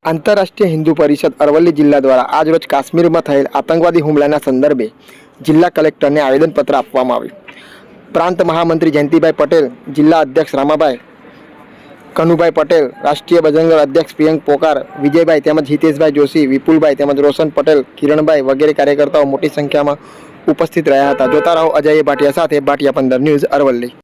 આંતરરાષ્ટ્રીય હિન્દુ પરિષદ અરવલ્લી જિલ્લા દ્વારા આજરોજ કાશ્મીરમાં થયેલ આતંકવાદી હુમલાના સંદર્ભે જિલ્લા કલેક્ટરને આવેદનપત્ર આપવામાં આવ્યું. પ્રાંત મહામંત્રી જયંતિભાઈ પટેલ, જિલ્લા અધ્યક્ષ રામાભાઈ, કનુભાઈ પટેલ, રાષ્ટ્રીય બજરંગ દળ અધ્યક્ષ પ્રિયંક પોકાર, વિજયભાઈ તેમજ હિતેશભાઈ જોશી, વિપુલભાઈ તેમજ રોશન પટેલ, કિરણભાઈ વગેરે કાર્યકર્તાઓ મોટી સંખ્યામાં ઉપસ્થિત રહ્યા હતા. જોતા રહો અજય ભાટિયા સાથે ભાટિયા 15 ન્યૂઝ અરવલ્લી.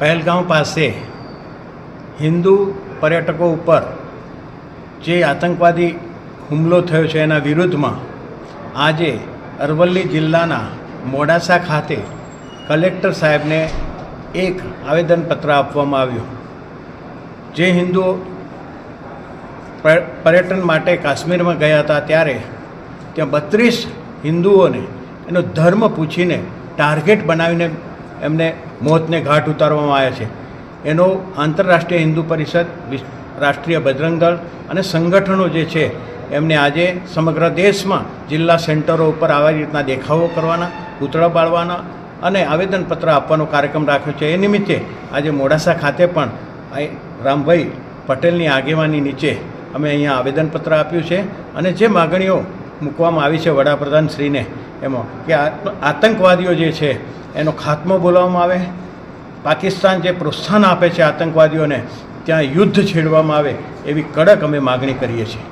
પહેલગામ પાસે હિન્દુ પર્યટકો ઉપર જે આતંકવાદી હુમલો થયો છે એના વિરુદ્ધમાં આજે અરવલ્લી જિલ્લાના મોડાસા ખાતે કલેક્ટર સાહેબને એક આવેદનપત્ર આપવામાં આવ્યું. જે હિન્દુઓ પર્યટન માટે કાશ્મીરમાં ગયા હતા ત્યારે ત્યાં 32 હિન્દુઓને એનો ધર્મ પૂછીને ટાર્ગેટ બનાવીને એમને મોતને ઘાટ ઉતારવામાં આવ્યા છે. એનો આંતરરાષ્ટ્રીય હિન્દુ પરિષદ, રાષ્ટ્રીય બજરંગ દળ અને સંગઠનો જે છે એમને આજે સમગ્ર દેશમાં જિલ્લા સેન્ટરો ઉપર આવી રીતના દેખાવો કરવાના, પૂતળા બાળવાના અને આવેદનપત્ર આપવાનો કાર્યક્રમ રાખ્યો છે. એ નિમિત્તે આજે મોડાસા ખાતે પણ રામભાઈ પટેલની આગેવાની નીચે અમે અહીંયા આવેદનપત્ર આપ્યું છે અને જે માગણીઓ મૂકવામાં આવી છે વડાપ્રધાનશ્રીને એમાં કે આતંકવાદીઓ જે છે એનો ખાત્મો બોલાવવામાં આવે, પાકિસ્તાન જે પ્રોત્સાહન આપે છે આતંકવાદીઓને ત્યાં યુદ્ધ છેડવામાં આવે એવી કડક અમે માગણી કરીએ છીએ.